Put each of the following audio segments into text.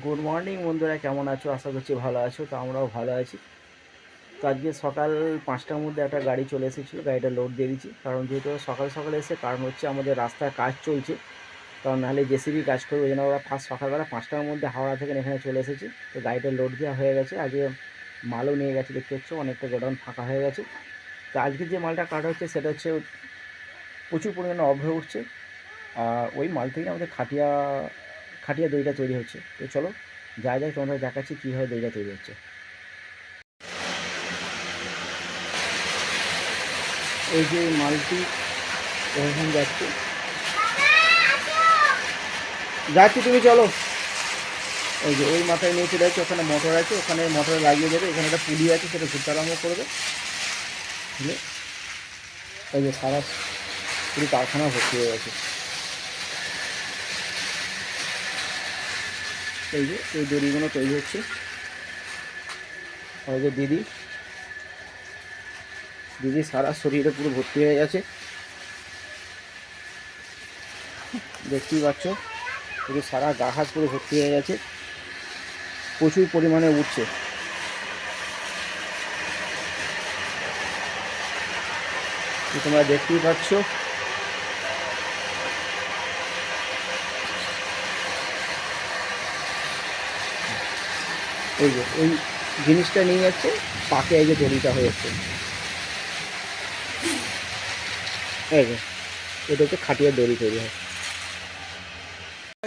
Good morning বন্ধুরা, কেমন আছো? আশা করছি ভালো আছো। তো আমরাও ভালো আছি। তো আজকে সকাল 5টার মধ্যে একটা গাড়ি চলে এসেছিলো, গাড়িটা লোড দিয়ে দিচ্ছি। কারণ যেহেতু সকাল সকাল এসে, কারণ হচ্ছে আমাদের রাস্তার কাজ চলছে, কারণ নাহলে জেসিবি কাজ করবে। ওই জন্য ওরা সকালবেলা 5টার মধ্যে হাওড়া থেকে এখানে চলে এসেছে। তো গাড়িটা লোড দেওয়া হয়ে গেছে। আজকে মালও নিয়ে গেছে, দেখতে হচ্ছে অনেকটা গোডাউন ফাঁকা হয়ে গেছে। তো আজকে যে মালটা কাটা হচ্ছে সেটা হচ্ছে প্রচুর পরিমাণে অভ্র উঠছে, আর ওই মাল থেকে আমাদের খাটিয়া খাটিয়া দইটা তৈরি হচ্ছে। তো চলো যাই যাই, তোমাদের দেখাচ্ছি কীভাবে দইটা তৈরি হচ্ছে। এই যে মালটি ওখানে যাচ্ছে, তুমি চলো। ওই যে ওই মাথায় নিয়ে চলে যাচ্ছে, ওখানে মোটর আছে, ওখানে মোটর লাগিয়ে দেবে। এখানে একটা পুলি আছে, সেটা ঘুরতে আরম্ভ করবে। এই যে সারা পুরো কারখানা ভর্তি হয়ে গেছে। এই যে এই দড়িগুলো তৈরি হচ্ছে। ওই যে দিদি সারা শরীরে পুরো ভর্তি হয়ে গেছে, দেখতেই পাচ্ছ। পুরো সারা গা হাত পুরো ভর্তি হয়ে গেছে, প্রচুর পরিমাণে উঠছে। তোমরা দেখতেই পাচ্ছ। এই যে এই জিনিসটা নিয়ে যাচ্ছে পাকে, এই যে দড়িটা হয়ে যাচ্ছে। এই যে এটা হচ্ছে খাটিয়ার দড়ি তৈরি হয়।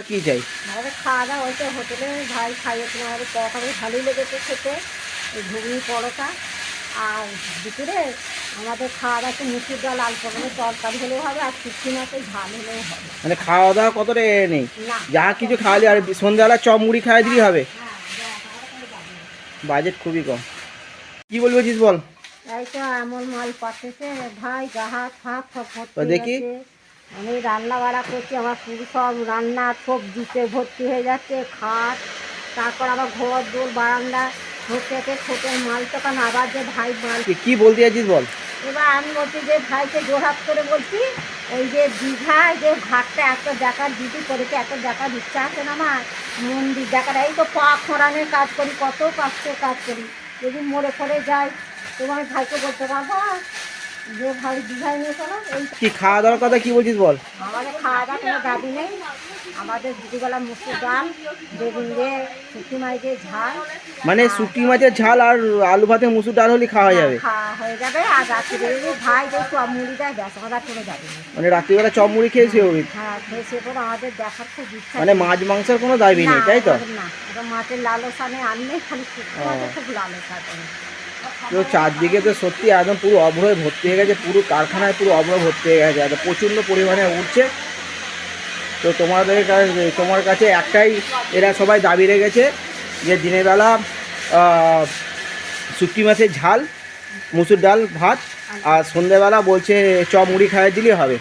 কি চাই আমাদের খাওয়া দাওয়া হয়েছে হোটেলে, ভাই খাইয়েছিল। আমাদের পরোটা ভালোই লেগেছে খেতে, এই ঘুগনি পরোটা। আর দুপুরে আমাদের খাওয়া দাওয়া একটু মুসুর ডাল, আলু পটলের তরকারি হলেও হবে, আর শুটকি মাছের ঝাল হলেও হবে। মানে খাওয়া দাওয়া কতটা নেই, না যা কিছু খাওয়ালে। আর সন্ধ্যাবেলা চপ মুড়ি খাওয়া দিলেই হবে। বাজেট খুবই কম। কি বলছিস বল। এই তো এমন মাল পাঠিয়েছে ভাই, গাহাত হাত সব ভর্তি দেখি। হয়ে যাচ্ছে। আমি রান্না বাড়া করছি, আমার পুরো সব রান্না সবজিতে ভর্তি হয়ে যাচ্ছে। খাট, তারপর আবার ঘর দোর বারান্দা ভর্তি আছে ছোটের মাল। তখন আবার যে ভাই মাল কি বলতে চাইছিস বল। এবার আমি বলছি যে ভাইকে জোরহাত করে বলছি, ওই যে দীঘায় যে ঘাটটা এত দেখার দিদি করেছে, এত দেখার ইচ্ছা আছে না আমার, মন্দির দেখার। এই তো পা খোঁড়ানোর কাজ করি, কত কষ্টের কাজ করি। যদি মরে পড়ে যাই তোমার ভাইকে বলতে পারবো যে ভাই দীঘায় নিয়ে চলো। এই কি খাওয়া দাওয়ার কথা কি বলছিস বল। আমাদের খাওয়া দাওয়া কোনো দাবি নেই। আমাদের দুপুরবেলা মুসুর ডাল, বেগুন দিয়ে শুটকি মাছ দিয়ে ঝাল। মানে শুটকি মাছের ঝাল আর আলু ভাতে মুসুর ডাল হলে খাওয়া যাবে। খাওয়া হয়ে যাবে। আর রাত্রে ভাই যে চপ মুড়ি দেয়, ব্যাস আমাদের কোনো দাবি নেই। মানে রাত্রিবেলা চপ মুড়ি খেয়েছে ওই। হ্যাঁ খেয়েছে, পরে আমাদের দেখার খুব ইচ্ছা। মানে মাছ মাংসের কোনো দাবি নেই, তাই তো? না, এটা মাছের লালসা নেই, আর নেই, খালি শুটকি মাছের খুব লালসা করে। তো চারদিকে তো সত্যি একদম পুরো অভ্রয় ভর্তি হয়ে গেছে, পুরো কারখানায় পুরো অভ্রয় ভর্তি হয়ে গেছে, একদম প্রচণ্ড পরিমাণে উঠছে। তো তোমার কাছে একটাই এরা সবাই দাবি রেখেছে যে দিনের বেলা শুটকি মাছের ঝাল, মুসুর ডাল ভাত, আর সন্ধ্যেবেলা বলছে চপ মুড়ি খাইয়ে দিলেই হবে।